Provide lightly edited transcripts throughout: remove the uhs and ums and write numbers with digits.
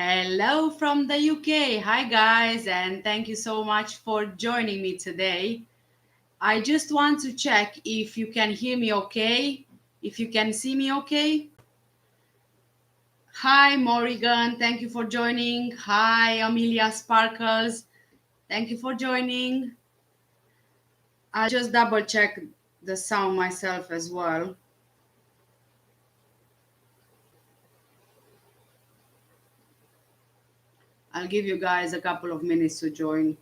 Hello from the UK. Hi, guys, and thank you so much for joining me today. I just want to check if you can hear me okay, if you can see me okay. Hi, Morrigan. Thank you for joining. Hi, Amelia Sparkles. Thank you for joining. I'll just double check the sound myself as well. I'll give you guys a couple of minutes to join.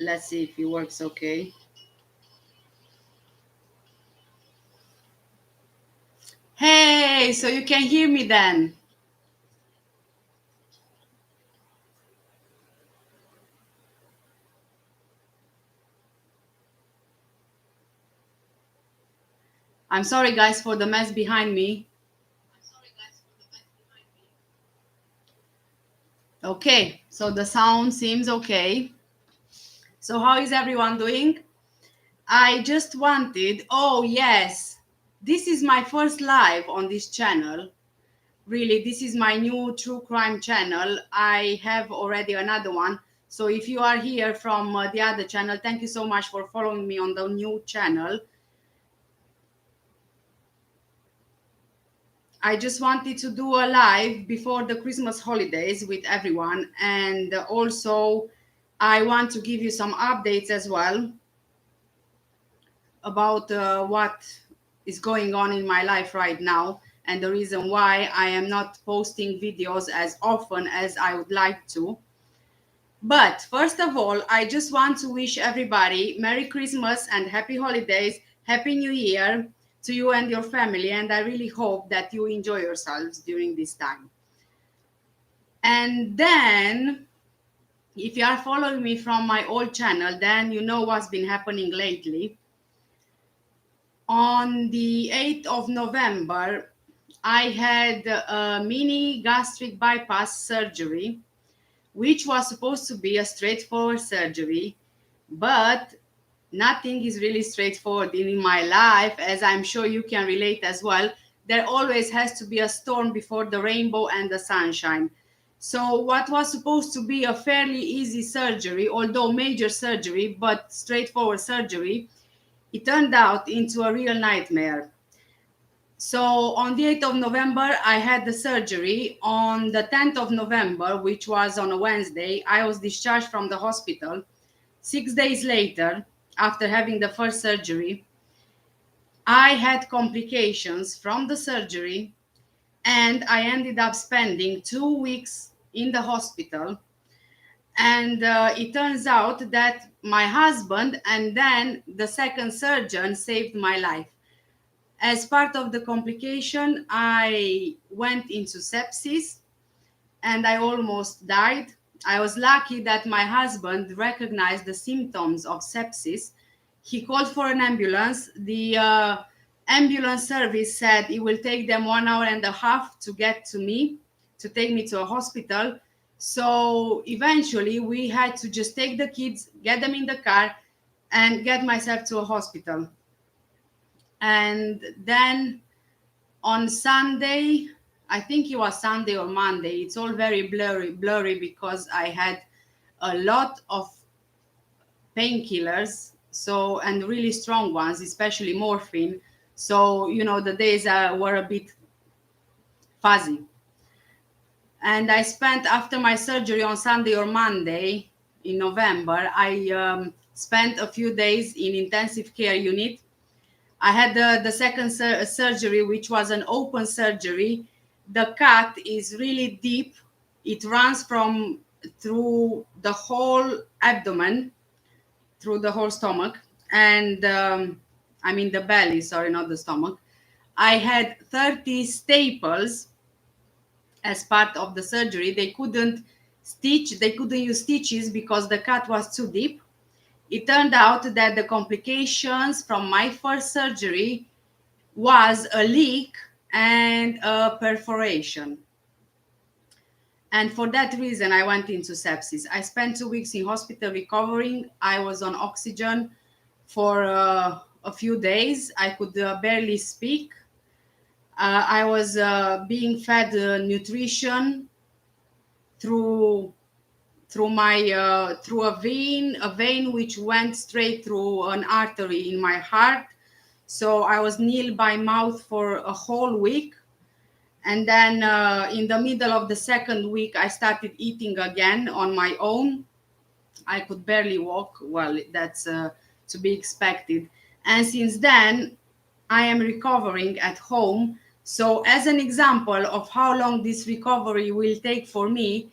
Let's see if it works okay. Hey, so you can hear me then? I'm sorry, guys, for the mess behind me. Okay, so the sound seems okay. So, how is everyone doing? I just wanted, oh, yes, this is my first live on this channel. Really, this is my new true crime channel. I have already another one. So, if you are here from the other channel, thank you so much for following me on the new channel. I just wanted to do a live before the Christmas holidays with everyone. And also, I want to give you some updates as well about what is going on in my life right now and the reason why I am not posting videos as often as I would like to. But first of all, I just want to wish everybody Merry Christmas and Happy Holidays, Happy New Year to you and your family. And I really hope that you enjoy yourselves during this time. And then, if you are following me from my old channel, then you know what's been happening lately. On the 8th of November, I had a mini gastric bypass surgery, which was supposed to be a straightforward surgery, but nothing is really straightforward in my life, as I'm sure you can relate as well. There always has to be a storm before the rainbow and the sunshine. So, what was supposed to be a fairly easy surgery, although major surgery, but straightforward surgery, it turned out into a real nightmare. So on the 8th of November, I had the surgery. On the 10th of November, which was on a Wednesday, I was discharged from the hospital. 6 days later, after having the first surgery, I had complications from the surgery and I ended up spending 2 weeks in the hospital. And it turns out that my husband and then the second surgeon saved my life. As part of the complication, I went into sepsis and I almost died. I was lucky that my husband recognized the symptoms of sepsis. He called for an ambulance. The ambulance service said it will take them 1 hour and a half to get to me, to take me to a hospital. So eventually, we had to just take the kids, get them in the car, and get myself to a hospital. And then on Sunday, I think it was Sunday or Monday, it's all very blurry because I had a lot of painkillers, so, and really strong ones, especially morphine. So, the days were a bit fuzzy. And I spent, after my surgery on Sunday or Monday in November, I spent a few days in intensive care unit. I had the second surgery, which was an open surgery. The cut is really deep. It runs from through the whole abdomen, through the whole stomach, and I mean the belly. Sorry, not the stomach. I had 30 staples as part of the surgery. They couldn't stitch. They couldn't use stitches because the cut was too deep. It turned out that the complications from my first surgery was a leak and a perforation. And for that reason, I went into sepsis. I spent 2 weeks in hospital recovering. I was on oxygen for a few days. I could barely speak. I was being fed nutrition through through a vein which went straight through an artery in my heart. So I was nil by mouth for a whole week. And then in the middle of the second week, I started eating again on my own. I could barely walk. Well, that's to be expected. And since then, I am recovering at home. So, as an example of how long this recovery will take for me,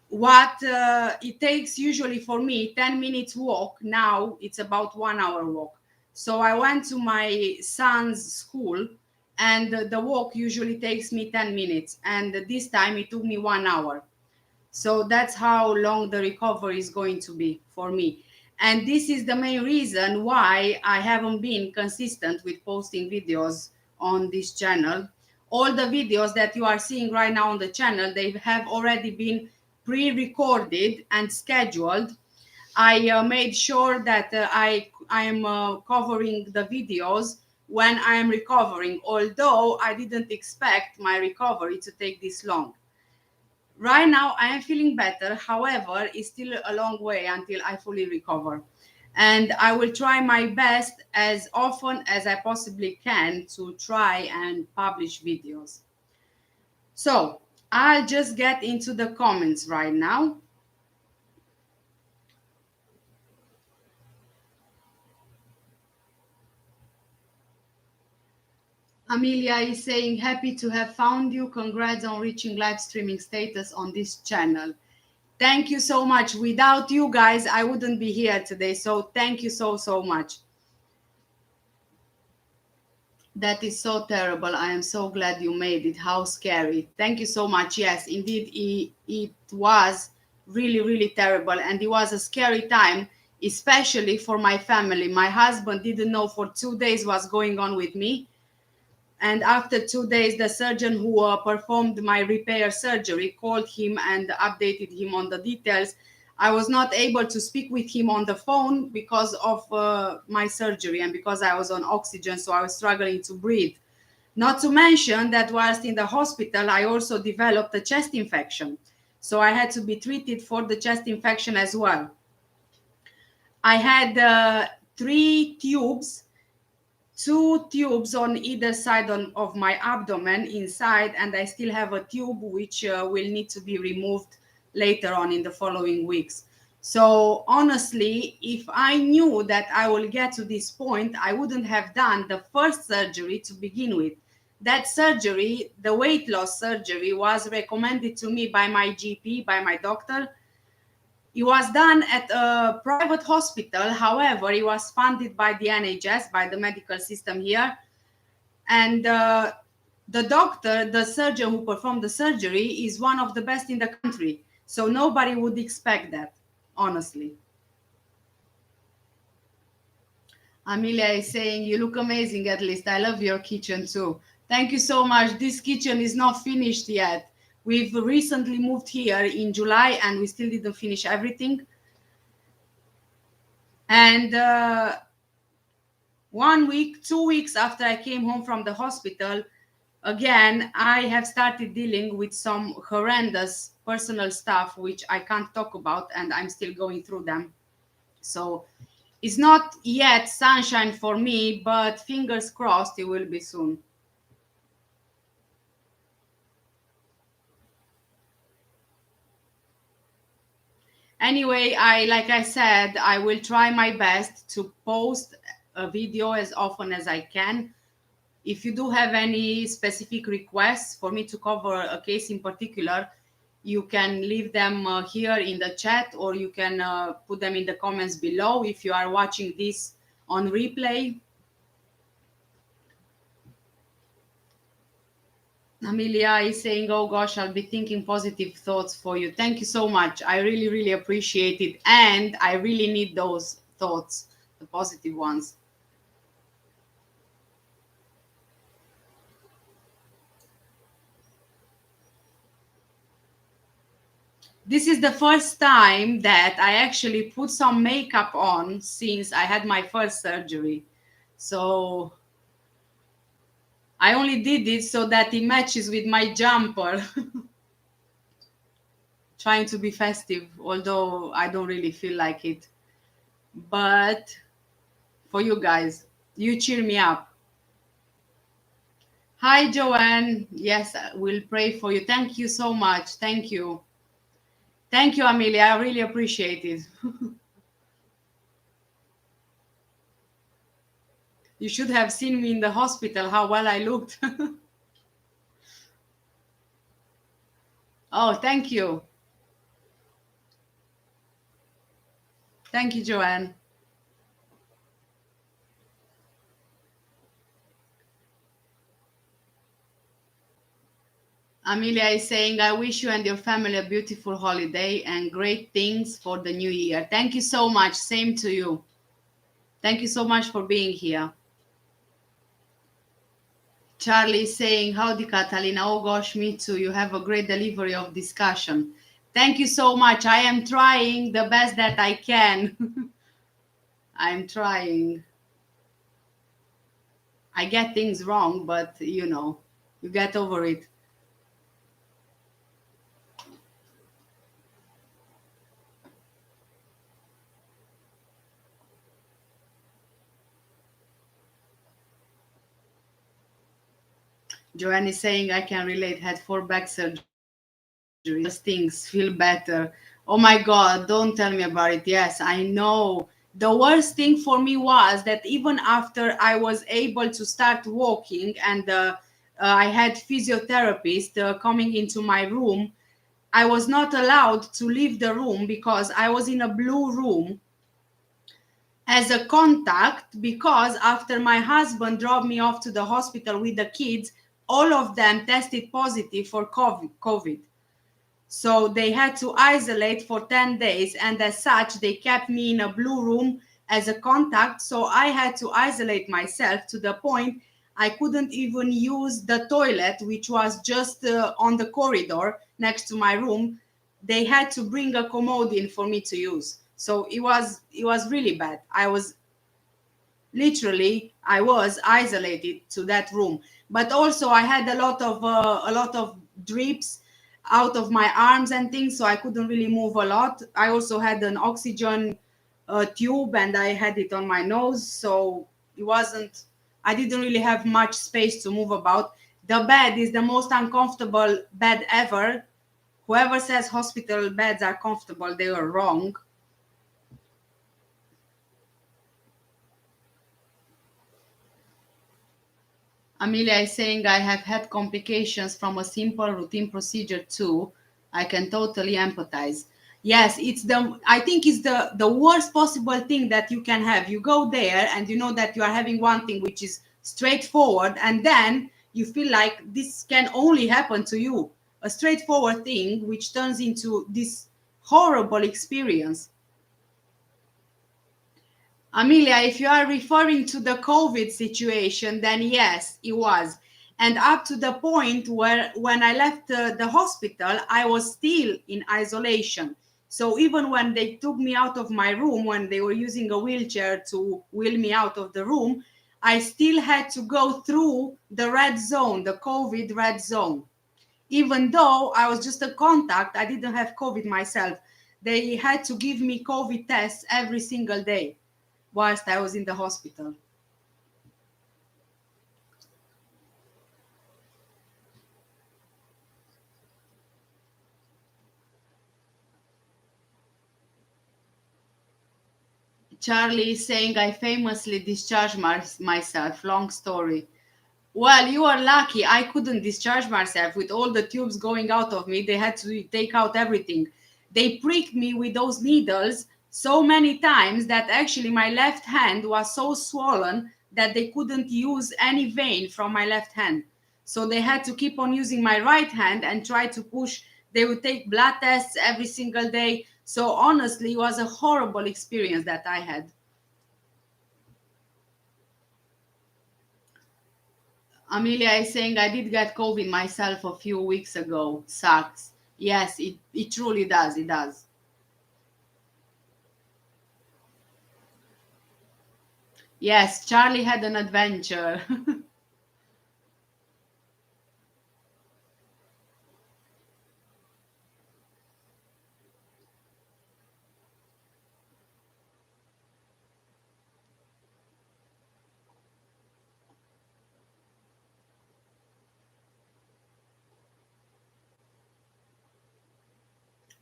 what it takes usually for me 10 minutes walk, now it's about 1 hour walk. So I went to my son's school, and the walk usually takes me 10 minutes, and this time it took me 1 hour. So that's how long the recovery is going to be for me. And this is the main reason why I haven't been consistent with posting videos on this channel. All the videos that you are seeing right now on the channel, they have already been pre-recorded and scheduled. I made sure that I am covering the videos when I am recovering, although I didn't expect my recovery to take this long. Right now, I am feeling better. However, it's still a long way until I fully recover. And I will try my best as often as I possibly can to try and publish videos. So I'll just get into the comments right now. Amelia is saying, happy to have found you. Congrats on reaching live streaming status on this channel. Thank you so much. Without you guys, I wouldn't be here today. So thank you so, so much. That is so terrible. I am so glad you made it. How scary. Thank you so much. Yes, indeed, it was really, really terrible. And it was a scary time, especially for my family. My husband didn't know for 2 days what's going on with me. And after 2 days, the surgeon who performed my repair surgery called him and updated him on the details. I was not able to speak with him on the phone because of my surgery and because I was on oxygen, so I was struggling to breathe. Not to mention that whilst in the hospital, I also developed a chest infection. So I had to be treated for the chest infection as well. I had 3 tubes, 2 tubes on either side of my abdomen inside, and I still have a tube which will need to be removed later on in the following weeks. So honestly, if I knew that I will get to this point, I wouldn't have done the first surgery to begin with. That surgery, the weight loss surgery, was recommended to me by my GP, by my doctor. It was done at a private hospital. However, it was funded by the NHS, by the medical system here. And the doctor, the surgeon who performed the surgery, is one of the best in the country. So nobody would expect that, honestly. Amelia is saying, you look amazing, at least. I love your kitchen too. Thank you so much. This kitchen is not finished yet. We've recently moved here in July and we still didn't finish everything. And 1 week, 2 weeks after I came home from the hospital, again, I have started dealing with some horrendous personal stuff, which I can't talk about, and I'm still going through them. So it's not yet sunshine for me, but fingers crossed it will be soon. Anyway, like I said, I will try my best to post a video as often as I can. If you do have any specific requests for me to cover a case in particular, you can leave them here in the chat, or you can put them in the comments below if you are watching this on replay. Amelia is saying, oh gosh, I'll be thinking positive thoughts for you. Thank you so much. I really, really appreciate it. And I really need those thoughts, the positive ones. This is the first time that I actually put some makeup on since I had my first surgery. So I only did it so that it matches with my jumper. Trying to be festive, although I don't really feel like it. But for you guys, you cheer me up. Hi, Joanne. Yes, we'll pray for you. Thank you so much. Thank you. Thank you, Amelia. I really appreciate it. You should have seen me in the hospital, how well I looked. Oh, thank you. Thank you, Joanne. Amelia is saying, I wish you and your family a beautiful holiday and great things for the new year. Thank you so much. Same to you. Thank you so much for being here. Charlie is saying, howdy, Catalina. Oh gosh, me too. You have a great delivery of discussion. Thank you so much. I am trying the best that I can. I'm trying. I get things wrong, but you get over it. Joanne is saying, I can relate. Had 4 back surgeries. Things feel better. Oh my God, don't tell me about it. Yes, I know. The worst thing for me was that even after I was able to start walking and I had physiotherapist coming into my room, I was not allowed to leave the room because I was in a blue room as a contact, because after my husband dropped me off to the hospital with the kids, all of them tested positive for COVID. So they had to isolate for 10 days, and as such, they kept me in a blue room as a contact. So I had to isolate myself to the point I couldn't even use the toilet, which was just on the corridor next to my room. They had to bring a commode in for me to use. So it was really bad. I was isolated to that room, but also I had a lot of drips out of my arms and things, so I couldn't really move a lot. I also had an oxygen tube, and I had it on my nose, so it wasn't I didn't really have much space to move about. The bed is the most uncomfortable bed ever. Whoever says hospital beds are comfortable, they are wrong. Amelia is saying, I have had complications from a simple routine procedure too. I can totally empathize. Yes, I think it's the worst possible thing that you can have. You go there and you know that you are having one thing which is straightforward, and then you feel like this can only happen to you. A straightforward thing which turns into this horrible experience. Amelia, if you are referring to the COVID situation, then yes, it was. And up to the point where when I left the hospital, I was still in isolation. So even when they took me out of my room, when they were using a wheelchair to wheel me out of the room, I still had to go through the red zone, the COVID red zone. Even though I was just a contact, I didn't have COVID myself. They had to give me COVID tests every single day whilst I was in the hospital. Charlie is saying, I famously discharged myself. Long story. Well, you are lucky. I couldn't discharge myself with all the tubes going out of me. They had to take out everything. They pricked me with those needles so many times that actually my left hand was so swollen that they couldn't use any vein from my left hand. So they had to keep on using my right hand and try to push. They would take blood tests every single day. So honestly, it was a horrible experience that I had. Amelia is saying, I did get COVID myself a few weeks ago. Sucks. Yes, it truly does. It does. Yes, Charlie had an adventure.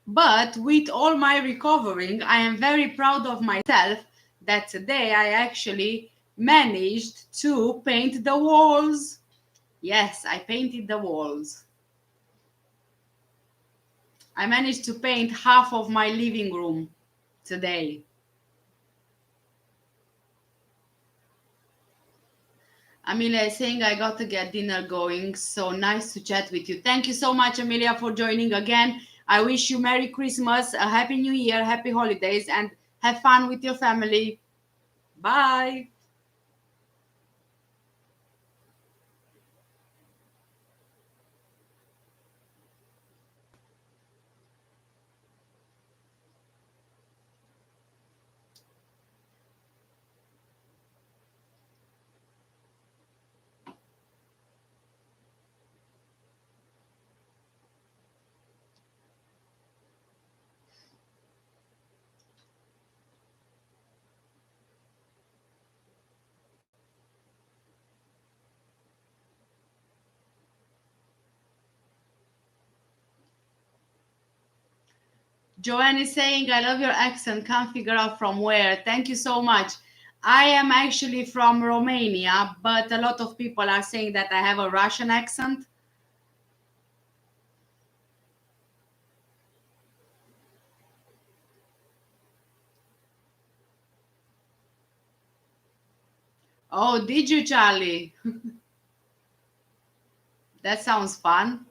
But with all my recovering, I am very proud of myself that today I actually managed to paint the walls. Yes, I painted the walls. I managed to paint half of my living room today. Amelia is saying I got to get dinner going. So nice to chat with you. Thank you so much, Amelia, for joining again. I wish you Merry Christmas, a Happy New Year, Happy Holidays, and have fun with your family. Bye. Joanne is saying, I love your accent. Can't figure out from where. Thank you so much. I am actually from Romania, but a lot of people are saying that I have a Russian accent. Oh, did you, Charlie? That sounds fun.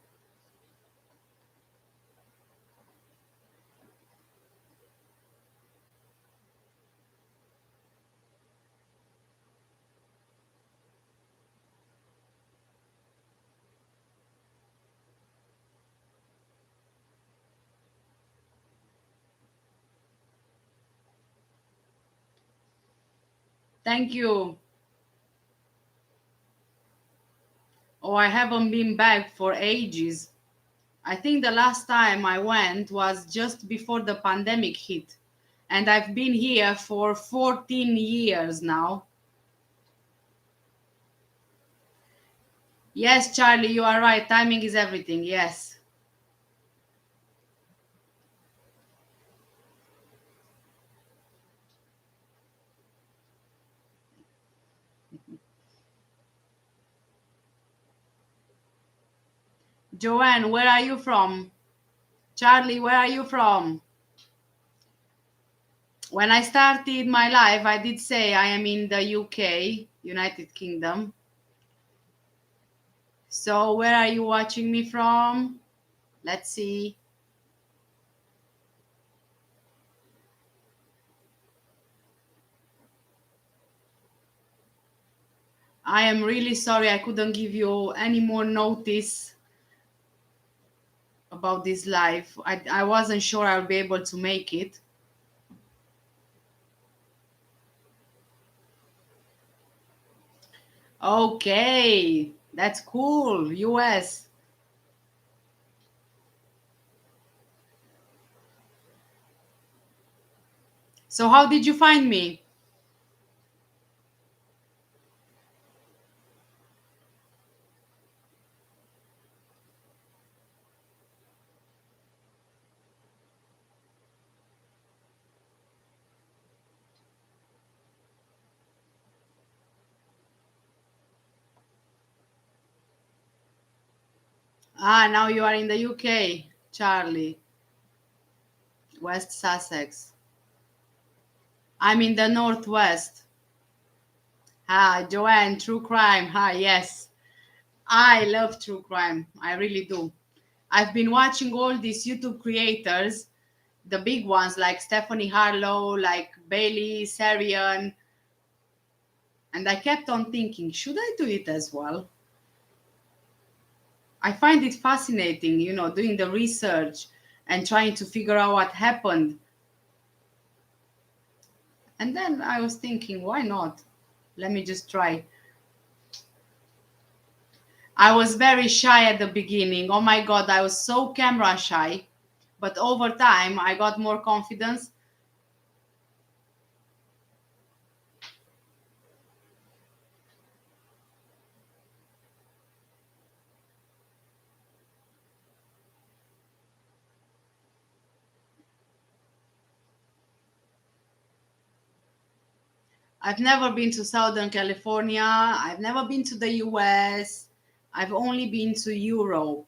Thank you. Oh, I haven't been back for ages. I think the last time I went was just before the pandemic hit. And I've been here for 14 years now. Yes, Charlie, you are right. Timing is everything. Yes. Joanne, where are you from? Charlie, where are you from? When I started my life, I did say I am in the UK, United Kingdom. So, where are you watching me from? Let's see. I am really sorry I couldn't give you any more notice about this live. I wasn't sure I'll be able to make it. Okay, that's cool. US. So, how did you find me? Ah, now you are in the UK, Charlie, West Sussex. I'm in the Northwest. Ah, Joanne, true crime. Ah, yes. I love true crime. I really do. I've been watching all these YouTube creators, the big ones like Stephanie Harlow, like Bailey Sarian, and I kept on thinking, should I do it as well? I find it fascinating, doing the research and trying to figure out what happened. And then I was thinking, why not? Let me just try. I was very shy at the beginning. Oh my God, I was so camera shy. But over time, I got more confidence. I've never been to Southern California. I've never been to the US. I've only been to Europe.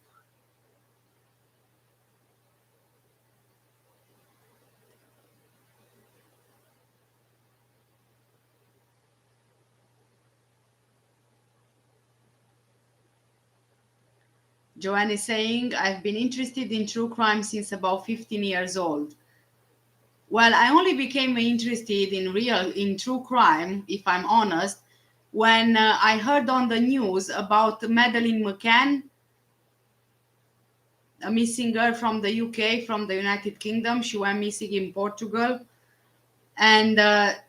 Joanne is saying, I've been interested in true crime since about 15 years old. Well, I only became interested in true crime, if I'm honest, when I heard on the news about Madeleine McCann, a missing girl from the UK, from the United Kingdom. She went missing in Portugal. And that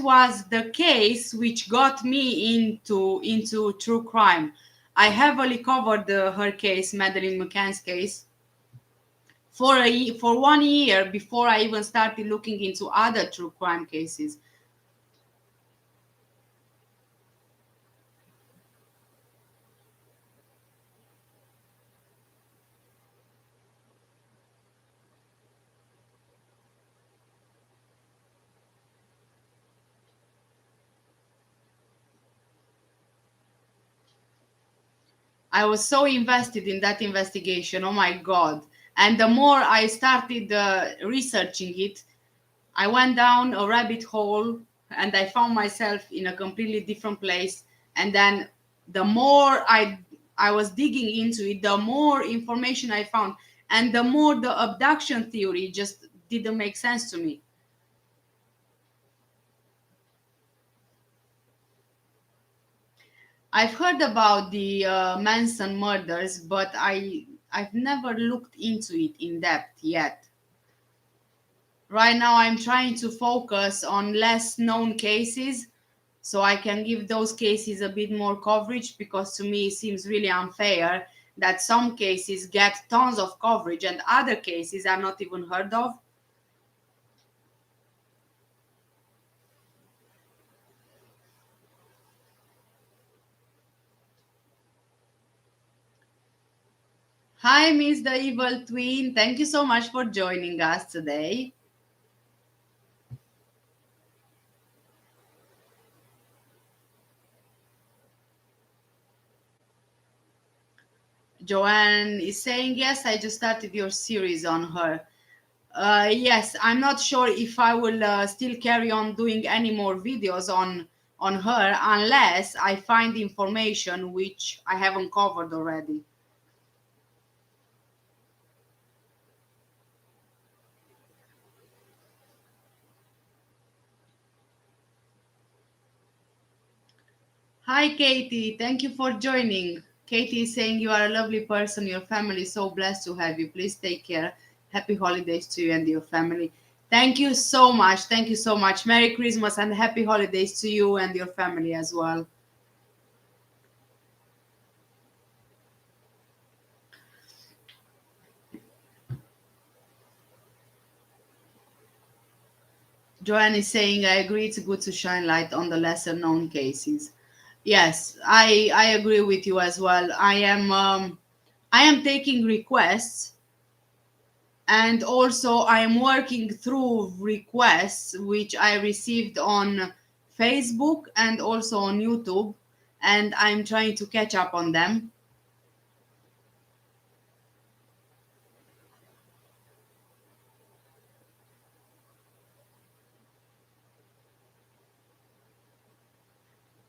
was the case which got me into true crime. I heavily covered her case, Madeleine McCann's case, for 1 year before I even started looking into other true crime cases. I was so invested in that investigation. Oh my God. And the more I started researching it, I went down a rabbit hole and I found myself in a completely different place. And then the more I was digging into it, the more information I found, and the more the abduction theory just didn't make sense to me. I've heard about the Manson murders, but I've never looked into it in depth yet. Right now, I'm trying to focus on less known cases so I can give those cases a bit more coverage, because to me it seems really unfair that some cases get tons of coverage and other cases are not even heard of. Hi, Miss the Evil Twin. Thank you so much for joining us today. Joanne is saying, yes, I just started your series on her. Yes, I'm not sure if I will still carry on doing any more videos on her unless I find information which I haven't covered already. Hi, Katie. Thank you for joining. Katie is saying you are a lovely person. Your family is so blessed to have you. Please take care. Happy holidays to you and your family. Thank you so much. Thank you so much. Merry Christmas and happy holidays to you and your family as well. Joanne is saying, I agree, it's good to shine light on the lesser known cases. Yes, I agree with you as well. I am taking requests, and also I am working through requests which I received on Facebook and also on YouTube, and I'm trying to catch up on them.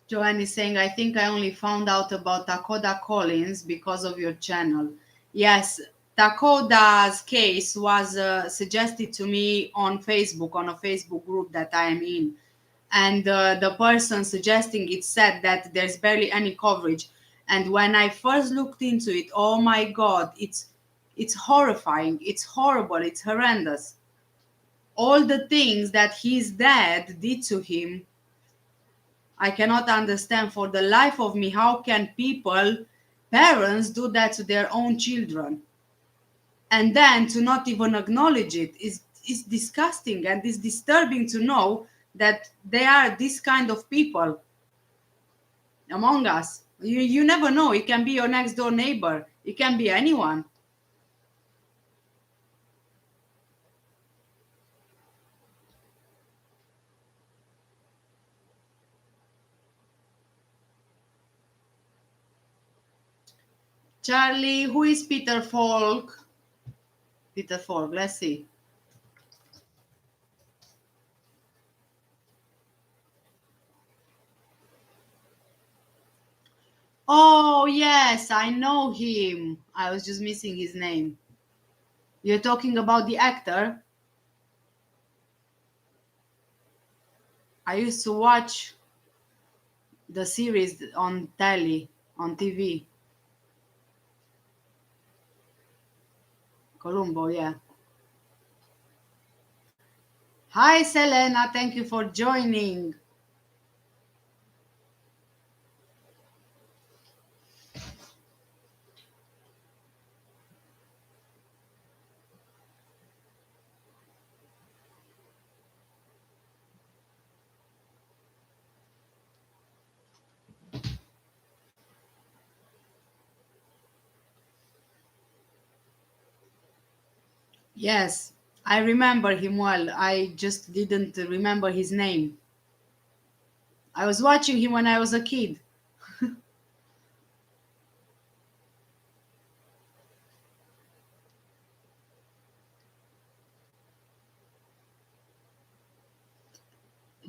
Joanne is saying, I think I only found out about Takoda Collins because of your channel. Yes, Takoda's case was suggested to me on Facebook, on a Facebook group that I am in. And the person suggesting it said that there's barely any coverage. And when I first looked into it, oh my God, it's horrifying, it's horrible, it's horrendous. All the things that his dad did to him, I cannot understand for the life of me. How can parents do that to their own children? And then to not even acknowledge it is disgusting, and it's disturbing to know that there are this kind of people among us. You never know. It can be your next door neighbor. It can be anyone. Charlie, who is Peter Falk? Peter Falk, let's see. Oh, yes, I know him. I was just missing his name. You're talking about the actor? I used to watch the series on telly, on TV. Columbo, yeah. Hi, Selena. Thank you for joining. Yes, I remember him well. I just didn't remember his name. I was watching him when I was a kid.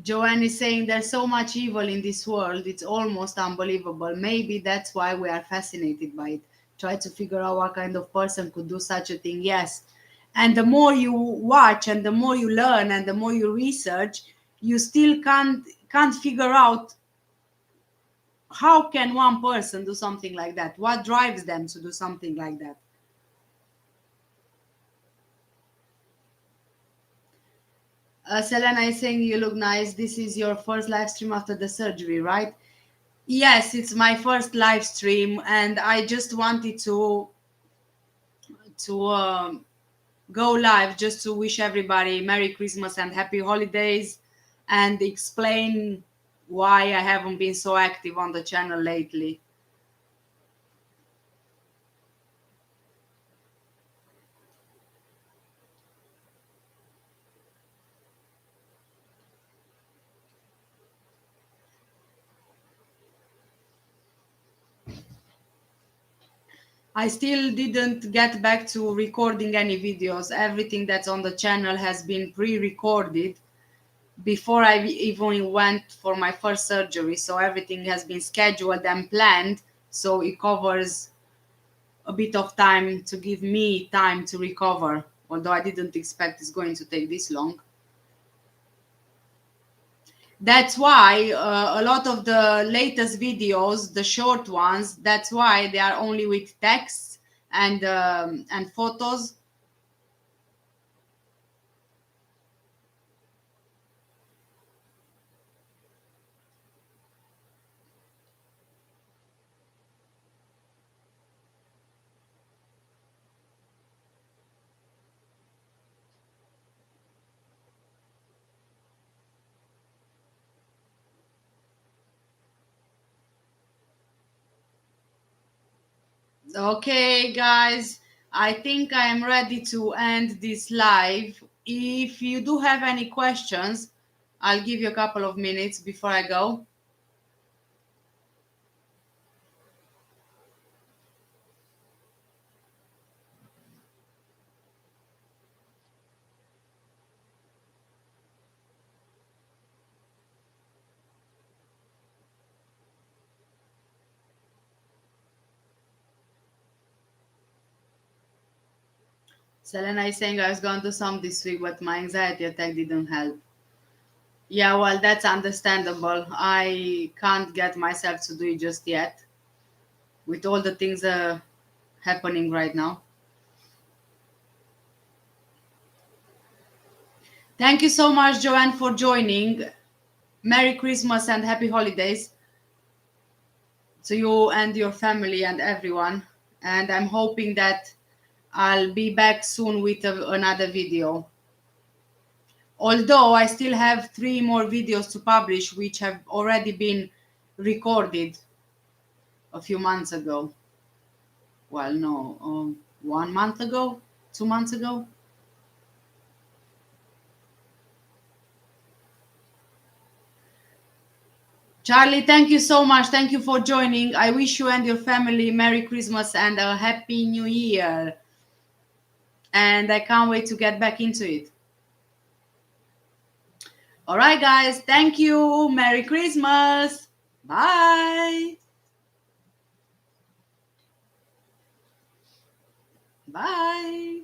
Joanne is saying there's so much evil in this world, it's almost unbelievable. Maybe that's why we are fascinated by it. Try to figure out what kind of person could do such a thing. Yes. And the more you watch and the more you learn and the more you research, you still can't figure out how can one person do something like that? What drives them to do something like that? Selena is saying you look nice. This is your first live stream after the surgery, right? Yes, it's my first live stream, and I just wanted to go live just to wish everybody Merry Christmas and Happy Holidays, and explain why I haven't been so active on the channel lately. I still didn't get back to recording any videos. Everything that's on the channel has been pre-recorded before I even went for my first surgery. So everything has been scheduled and planned. So it covers a bit of time to give me time to recover, although I didn't expect it's going to take this long. That's why a lot of the latest videos, the short ones, that's why they are only with text and photos. Okay, guys, I think I am ready to end this live. If you do have any questions, I'll give you a couple of minutes before I go. Selena is saying I was going to do some this week, but my anxiety attack didn't help. Yeah, well, that's understandable. I can't get myself to do it just yet. with all the things happening right now. Thank you so much, Joanne, for joining. Merry Christmas and happy holidays to you and your family and everyone. And I'm hoping that I'll be back soon with another video. Although I still have 3 more videos to publish, which have already been recorded a few months ago. Well, no, 1 month ago, 2 months ago. Charlie, thank you so much. Thank you for joining. I wish you and your family Merry Christmas and a Happy New Year. And I can't wait to get back into it. All right, guys. Thank you. Merry Christmas. Bye. Bye.